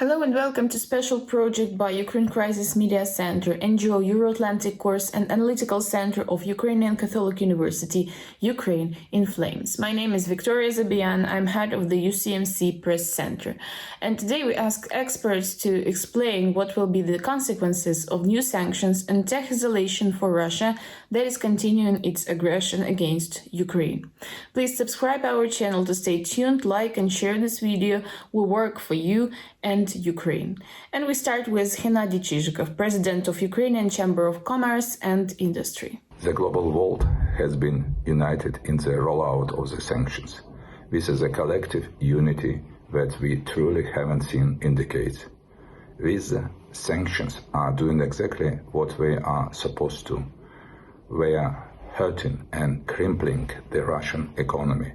Hello and welcome to special project by Ukraine Crisis Media Center, NGO Euroatlantic Course and Analytical Center of Ukrainian Catholic University, Ukraine in Flames. My name is Victoria Zabian, I'm head of the UCMC Press Center. And today we ask experts to explain what will be the consequences of new sanctions and tech isolation for Russia that is continuing its aggression against Ukraine. Please subscribe our channel to stay tuned, like and share this video. We work for you and Ukraine. And we start with Hennadiy Chyzhykov, president of Ukrainian Chamber of Commerce and Industry. The global world has been united in the rollout of the sanctions. This is a collective unity that we truly haven't seen in decades. These sanctions are doing exactly what they are supposed to. They are hurting and crippling the Russian economy.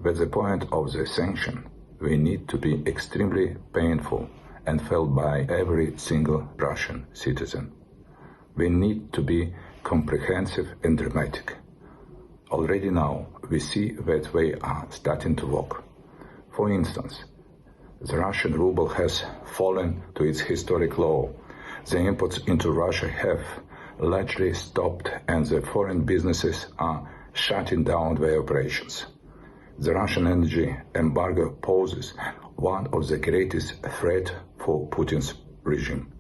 At the point of the sanction, we need to be extremely painful and felt by every single Russian citizen. We need to be comprehensive and dramatic. Already now, we see that they are starting to work. For instance, the Russian ruble has fallen to its historic low. The imports into Russia have largely stopped and the foreign businesses are shutting down their operations. The Russian energy embargo poses one of the greatest threats for Putin's regime.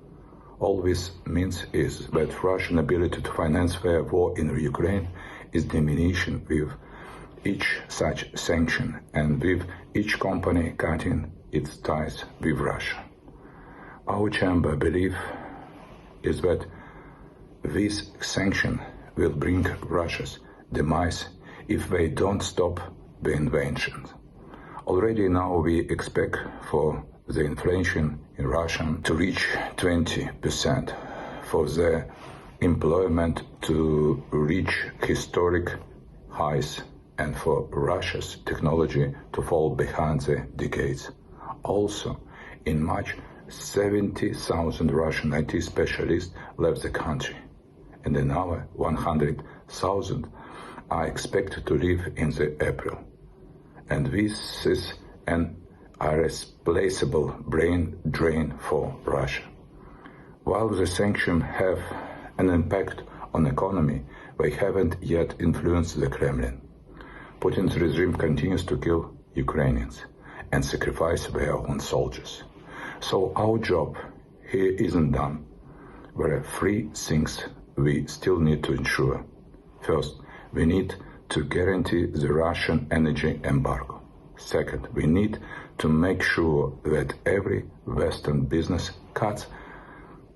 All this means is that Russian ability to finance their war in Ukraine is diminishing with each such sanction and with each company cutting its ties with Russia. Our chamber belief is that this sanction will bring Russia's demise if they don't stop the invasion. Already now we expect for the inflation in Russia to reach 20%, for the employment to reach historic highs, and for Russia's technology to fall behind the decades. Also, in March, 70,000 Russian IT specialists left the country, and another 100,000 are expected to leave in the April. And this is an irreplaceable brain drain for Russia. While the sanctions have an impact on the economy, they haven't yet influenced the Kremlin. Putin's regime continues to kill Ukrainians and sacrifice their own soldiers. So our job here isn't done. There are three things we still need to ensure. First, we need to guarantee the Russian energy embargo. Second, we need to make sure that every Western business cuts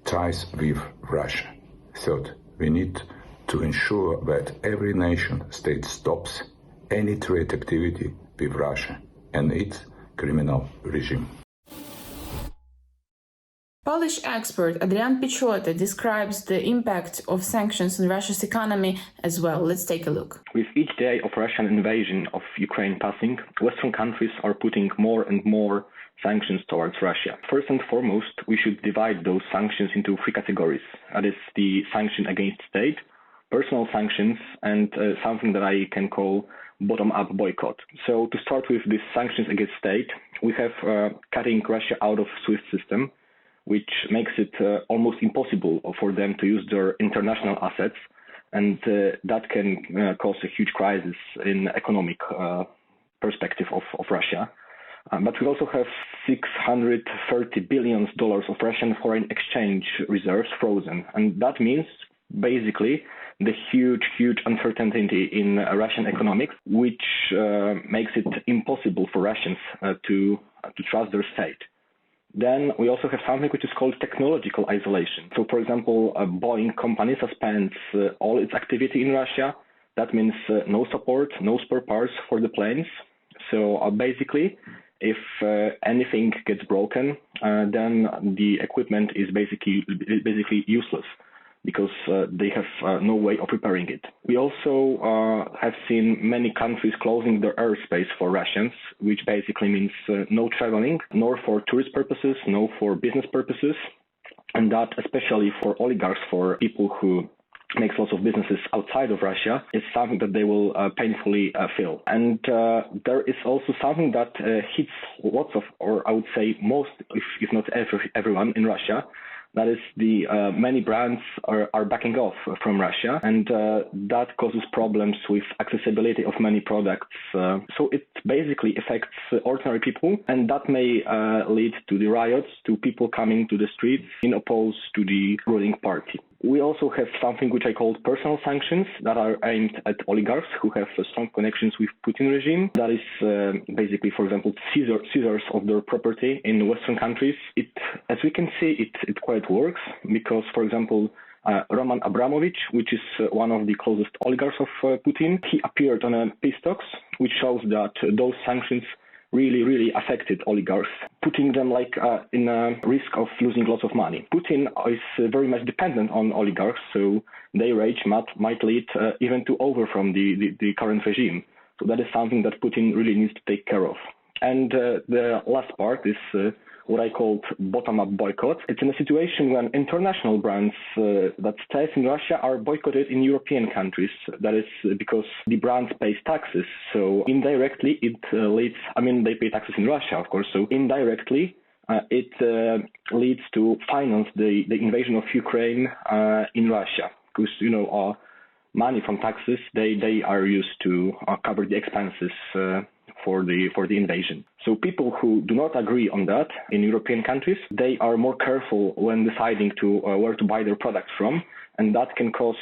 ties with Russia. Third, we need to ensure that every nation state stops any trade activity with Russia and its criminal regime. Polish expert Adrian Piechota describes the impact of sanctions on Russia's economy as well. Let's take a look. With each day of Russian invasion of Ukraine passing, Western countries are putting more and more sanctions towards Russia. First and foremost, we should divide those sanctions into three categories. That is the sanction against state, personal sanctions, and something that I can call bottom-up boycott. So to start with these sanctions against state, we have cutting Russia out of SWIFT system, which makes it almost impossible for them to use their international assets, and that can cause a huge crisis in economic perspective of Russia. But we also have $630 billion of Russian foreign exchange reserves frozen, and that means basically the huge uncertainty in Russian economics, which makes it impossible for Russians to trust their state. Then we also have something which is called technological isolation. So, for example, a Boeing company suspends all its activity in Russia. That means no support, no spare parts for the planes. So basically, if anything gets broken, then the equipment is basically useless because they have no way of repairing it. We also have seen many countries closing their airspace for Russians, which basically means no traveling, nor for tourist purposes, nor for business purposes, and that especially for oligarchs, for people who makes lots of businesses outside of Russia, is something that they will painfully feel. And there is also something that hits lots of, or I would say most, if not everyone in Russia. That is, the many brands are backing off from Russia, and that causes problems with accessibility of many products. So it basically affects ordinary people, and that may lead to the riots, to people coming to the streets in opposed to the ruling party. We also have something which I call personal sanctions that are aimed at oligarchs who have strong connections with Putin regime. That is basically, for example, seizures of their property in Western countries. As we can see, it quite works because, for example, Roman Abramovich, which is one of the closest oligarchs of Putin, he appeared on a peace talks, which shows that those sanctions really affected oligarchs, putting them in a risk of losing lots of money. Putin is very much dependent on oligarchs, so their rage might lead even to over from the current regime. So that is something that Putin really needs to take care of. And the last part is what I called bottom-up boycott. It's in a situation when international brands that stay in Russia are boycotted in European countries. That is because the brands pay taxes. So indirectly, it leads, they pay taxes in Russia, of course. So indirectly, it leads to finance the invasion of Ukraine in Russia. Because, money from taxes, they are used to cover the expenses for the invasion. So people who do not agree on that in European countries, they are more careful when deciding to where to buy their products from, and that can cause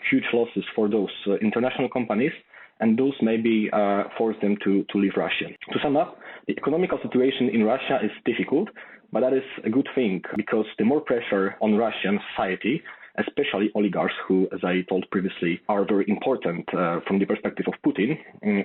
huge losses for those international companies, and those maybe force them to leave Russia. To sum up, the economical situation in Russia is difficult, but that is a good thing because the more pressure on Russian society, especially oligarchs who, as I told previously, are very important from the perspective of Putin,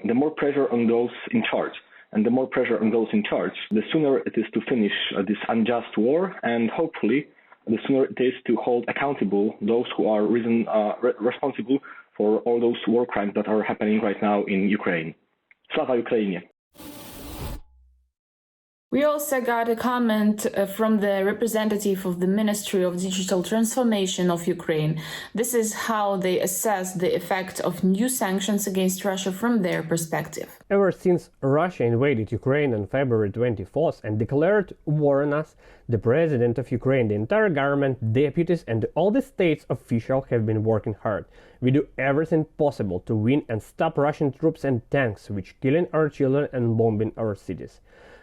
the more pressure on those in charge. And the more pressure on those in charge, the sooner it is to finish this unjust war, and hopefully the sooner it is to hold accountable those who are responsible for all those war crimes that are happening right now in Ukraine. Slava Ukraini! We also got a comment from the representative of the Ministry of Digital Transformation of Ukraine. This is how they assess the effect of new sanctions against Russia from their perspective. Ever since Russia invaded Ukraine on February 24th and declared war on us, the president of Ukraine, the entire government, deputies and all the state's officials have been working hard. We do everything possible to win and stop Russian troops and tanks which killing our children and bombing our cities.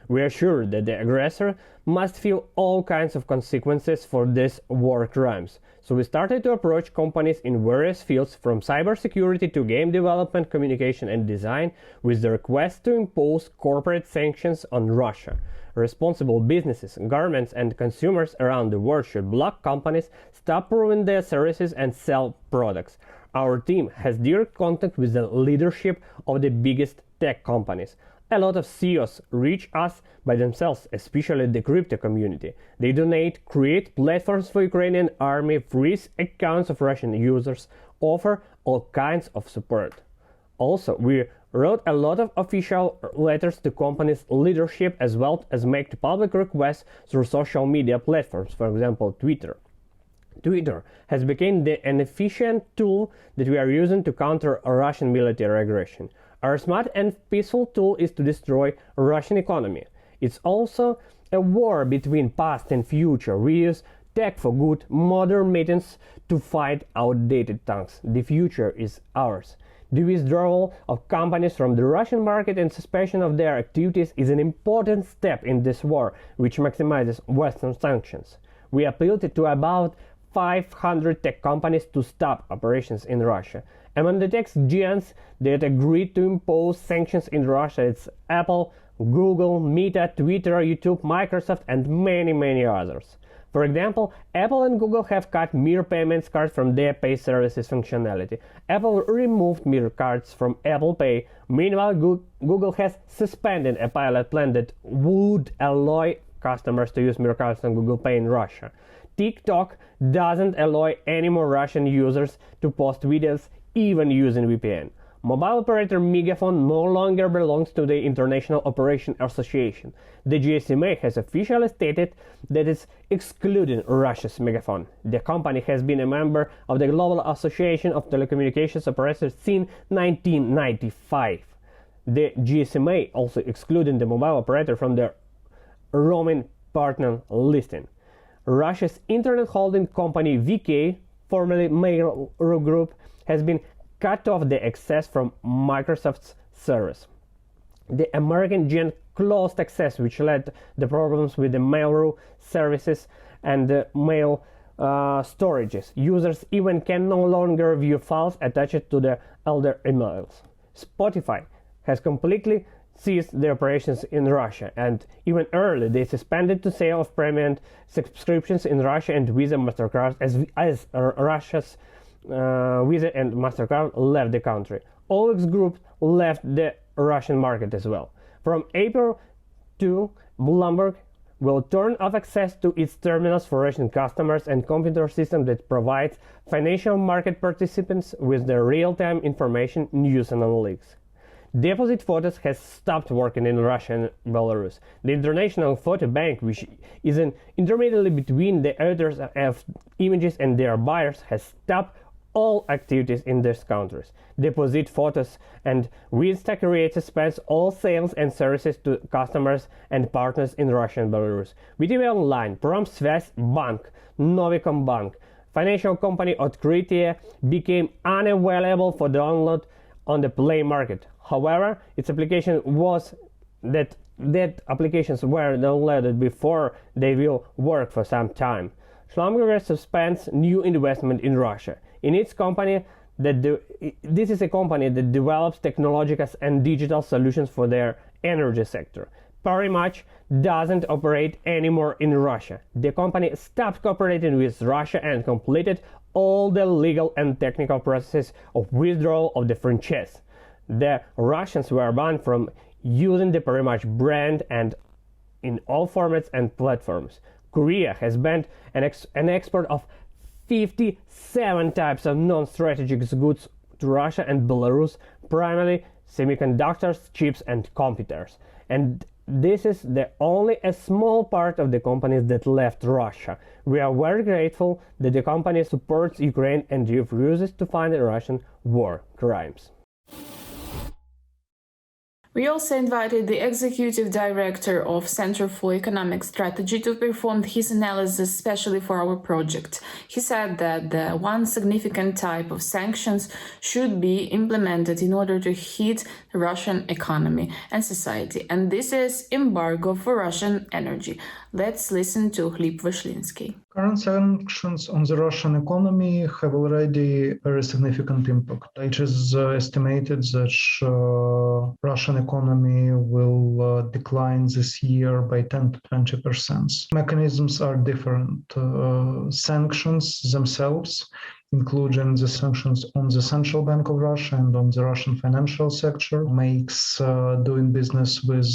We are sure that the aggressor must feel all kinds of consequences for these war crimes. So we started to approach companies in various fields, from cybersecurity to game development, communication and design, with the request to impose corporate sanctions on Russia. Responsible businesses, governments and consumers around the world should block companies, stop providing their services and sell products. Our team has direct contact with the leadership of the biggest tech companies. A lot of CEOs reach us by themselves, especially the crypto community. They donate, create platforms for Ukrainian army, freeze accounts of Russian users, offer all kinds of support. Also, we wrote a lot of official letters to companies' leadership as well as make public requests through social media platforms, for example, Twitter. Twitter has become an efficient tool that we are using to counter Russian military aggression. Our smart and peaceful tool is to destroy Russian economy. It's also a war between past and future. We use tech for good, modern methods to fight outdated tanks. The future is ours. The withdrawal of companies from the Russian market and suspension of their activities is an important step in this war, which maximizes Western sanctions. We appealed to about 500 tech companies to stop operations in Russia. Among the tech giants that agreed to impose sanctions in Russia, it's Apple, Google, Meta, Twitter, YouTube, Microsoft, and many others. For example, Apple and Google have cut Mir payments cards from their pay services functionality. Apple removed Mir cards from Apple Pay. Meanwhile, Google has suspended a pilot plan that would allow customers to use Mir cards on Google Pay in Russia. TikTok doesn't allow any more Russian users to post videos even using VPN. Mobile operator Megafon no longer belongs to the International Operation Association. The GSMA has officially stated that it's excluding Russia's Megafon. The company has been a member of the Global Association of Telecommunications Operators since 1995. The GSMA also excluded the mobile operator from their roaming partner listing. Russia's internet holding company VK, formerly Mail Group, has been cut off the access from Microsoft's service. The American giant closed access, which led to the problems with the Mail.ru services and the mail storages. Users even can no longer view files attached to the older emails. Spotify has completely ceased their operations in Russia, and even early they suspended the sale of premium subscriptions in Russia and Visa MasterCard as Russia's Visa and MasterCard left the country. OLX Group left the Russian market as well. From April 2, Bloomberg will turn off access to its terminals for Russian customers and computer system that provides financial market participants with the real-time information, news and analytics. Deposit Photos has stopped working in Russia and Belarus. The International Photo Bank, which is an intermediary between the editors of images and their buyers, has stopped all activities in these countries. Deposit Photos and Winsta Creates suspends all sales and services to customers and partners in Russia and Belarus. VTV Online, Promsvязь Bank, Novicom Bank, financial company Открытие became unavailable for download on the Play Market. However, its application was that applications were downloaded before they will work for some time. Schlumberger suspends new investment in Russia. In its company, this is a company that develops technological and digital solutions for their energy sector. Parimatch doesn't operate anymore in Russia. The company stopped cooperating with Russia and completed all the legal and technical processes of withdrawal of the franchise. The Russians were banned from using the Parimatch brand and in all formats and platforms. Korea has banned an export of 57 types of non-strategic goods to Russia and Belarus, primarily semiconductors, chips and computers. And this is only a small part of the companies that left Russia. We are very grateful that the company supports Ukraine and refuses to fund Russian war crimes. We also invited the executive director of Center for Economic Strategy to perform his analysis especially for our project. He said that the one significant type of sanctions should be implemented in order to hit the Russian economy and society, and this is embargo for Russian energy. Let's listen to Hlib Vyshlinsky. Current sanctions on the Russian economy have already a very significant impact. It is estimated that Russian economy will decline this year by 10 to 20%. Mechanisms are different. Sanctions themselves, including the sanctions on the Central Bank of Russia and on the Russian financial sector, makes doing business with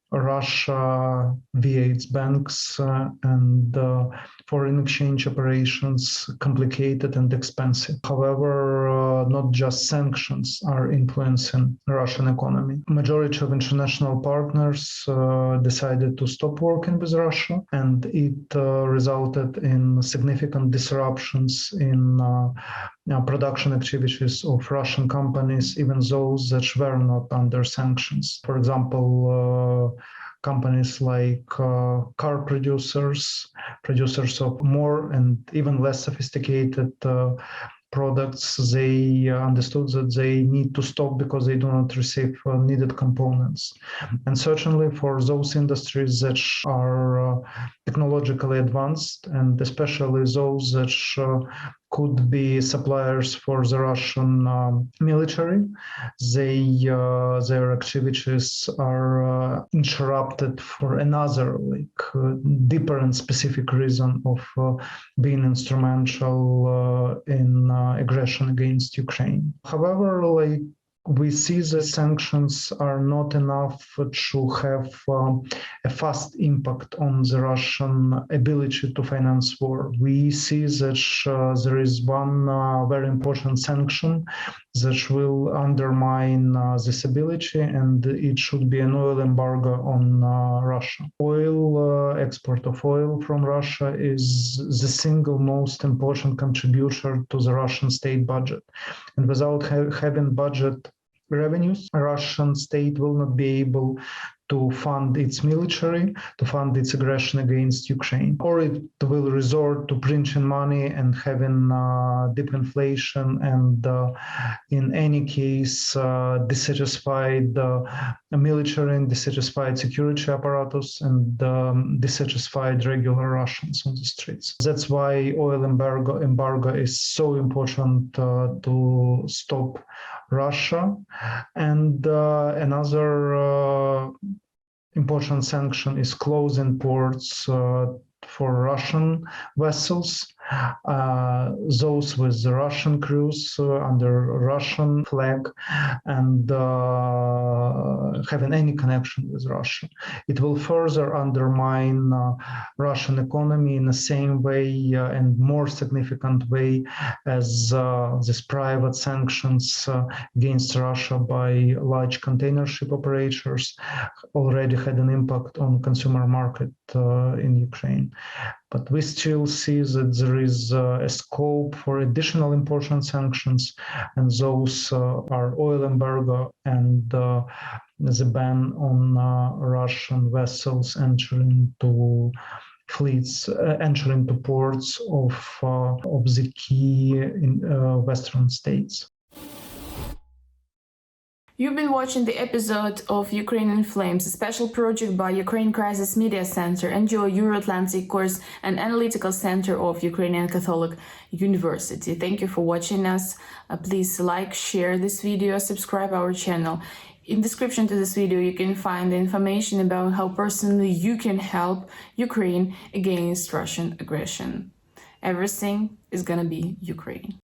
Russia via its banks and foreign exchange operations complicated and expensive. However, not just sanctions are influencing the Russian economy. Majority of international partners decided to stop working with Russia, and it resulted in significant disruptions in production activities of Russian companies, even those that were not under sanctions. For example, companies like car producers of more and even less sophisticated products, they understood that they need to stop because they do not receive needed components. And certainly for those industries that are technologically advanced, and especially those that could be suppliers for the Russian military, their activities are interrupted for another deeper and specific reason of being instrumental in aggression against Ukraine. However, we see that sanctions are not enough to have a fast impact on the Russian ability to finance war. We see that there is one very important sanction that will undermine this ability, and it should be an oil embargo on Russia. Export of oil from Russia is the single most important contributor to the Russian state budget. And without having budget revenues, Russian state will not be able to fund its military, to fund its aggression against Ukraine, or it will resort to printing money and having deep inflation and, in any case, dissatisfied military and dissatisfied security apparatus and dissatisfied regular Russians on the streets. That's why oil embargo is so important to stop Russia. And another important sanction is closing ports for Russian vessels, those with the Russian crews under Russian flag and having any connection with Russia. It will further undermine Russian economy in the same way and more significant way as these private sanctions against Russia by large container ship operators already had an impact on consumer market in Ukraine. But we still see that there is a scope for additional important sanctions, and those are oil embargo and the ban on Russian vessels entering to fleets, entering to ports of the key Western states. You've been watching the episode of Ukraine in Flames, a special project by Ukraine Crisis Media Center, NGO Euroatlantic Course, and Analytical Center of Ukrainian Catholic University. Thank you for watching us. Please like, share this video, subscribe our channel. In description to this video, you can find the information about how personally you can help Ukraine against Russian aggression. Everything is gonna be Ukraine.